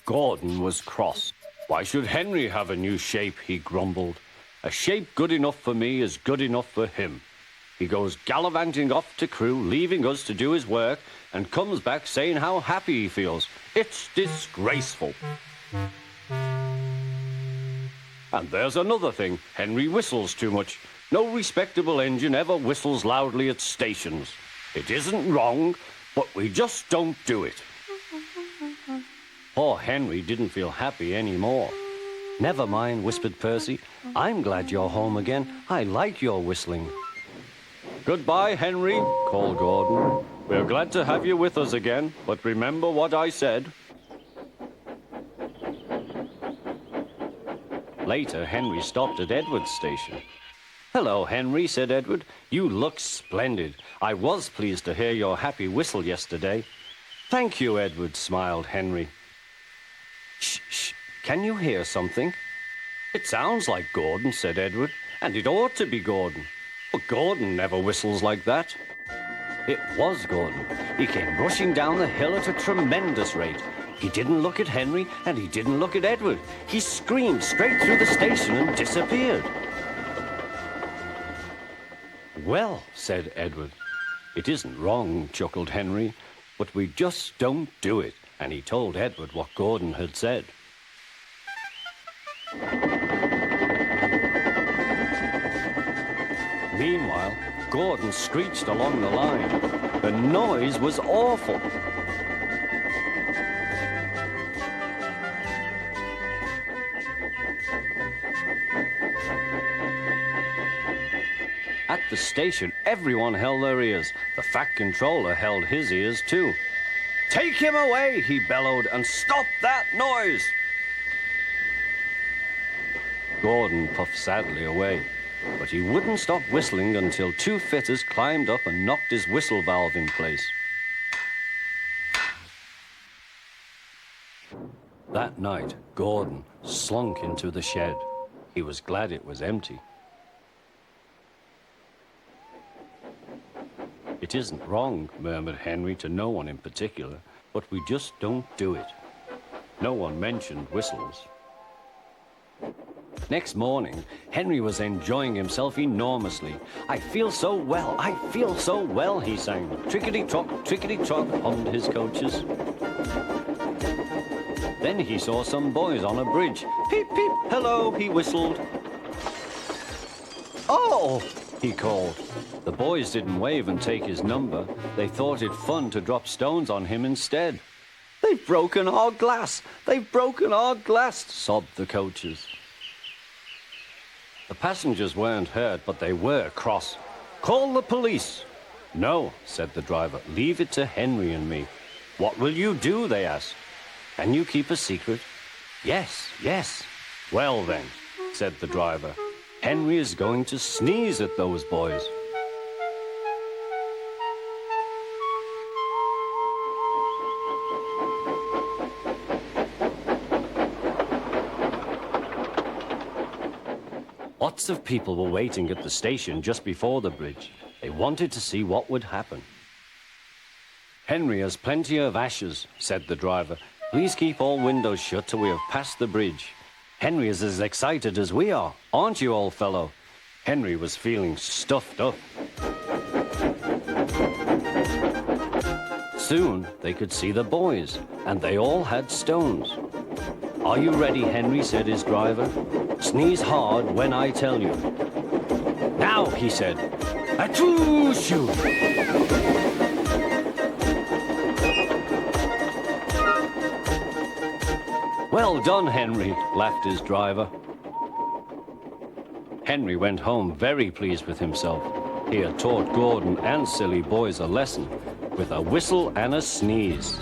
Gordon was cross. Why should Henry have a new shape, he grumbled. A shape good enough for me is good enough for him. He goes gallivanting off to Crewe, leaving us to do his work, and comes back saying how happy he feels. It's disgraceful. And there's another thing. Henry whistles too much. No respectable engine ever whistles loudly at stations. It isn't wrong, but we just don't do it. Poor Henry didn't feel happy anymore. Never mind, whispered Percy. I'm glad you're home again. I like your whistling. Goodbye, Henry, called Gordon. We're glad to have you with us again, but remember what I said. Later, Henry stopped at Edward's station. Hello, Henry, said Edward. You look splendid. I was pleased to hear your happy whistle yesterday. Thank you, Edward, smiled Henry. Shh, shh. Can you hear something? It sounds like Gordon, said Edward, and it ought to be Gordon. But Gordon never whistles like that. It was Gordon. He came rushing down the hill at a tremendous rate. He didn't look at Henry, and he didn't look at Edward. He screamed straight through the station and disappeared. Well, said Edward. It isn't wrong, chuckled Henry, but we just don't do it. And he told Edward what Gordon had said. Meanwhile, Gordon screeched along the line. The noise was awful. At the station, everyone held their ears. The Fat Controller held his ears too. Take him away, he bellowed, and stop that noise! Gordon puffed sadly away, but he wouldn't stop whistling until two fitters climbed up and knocked his whistle valve in place. That night, Gordon slunk into the shed. He was glad it was empty. It isn't wrong, murmured Henry to no one in particular, but we just don't do it. No one mentioned whistles. Next morning, Henry was enjoying himself enormously. I feel so well, he sang. Trickety-trot, hummed his coaches. Then he saw some boys on a bridge. Peep, peep, hello, he whistled. Oh, he called. The boys didn't wave and take his number. They thought it fun to drop stones on him instead. They've broken our glass! They've broken our glass! Sobbed the coaches. The passengers weren't hurt, but they were cross. Call the police! No, said the driver. Leave it to Henry and me. What will you do? They asked. Can you keep a secret? Yes, yes. Well then, said the driver. Henry is going to sneeze at those boys. Lots of people were waiting at the station just before the bridge. They wanted to see what would happen. Henry has plenty of ashes, said the driver. Please keep all windows shut till we have passed the bridge. Henry is as excited as we are, aren't you, old fellow? Henry was feeling stuffed up. Soon they could see the boys, and they all had stones. Are you ready, Henry, said his driver. Sneeze hard when I tell you. Now, he said. Achoo-shoo! Well done, Henry, laughed his driver. Henry went home very pleased with himself. He had taught Gordon and silly boys a lesson with a whistle and a sneeze.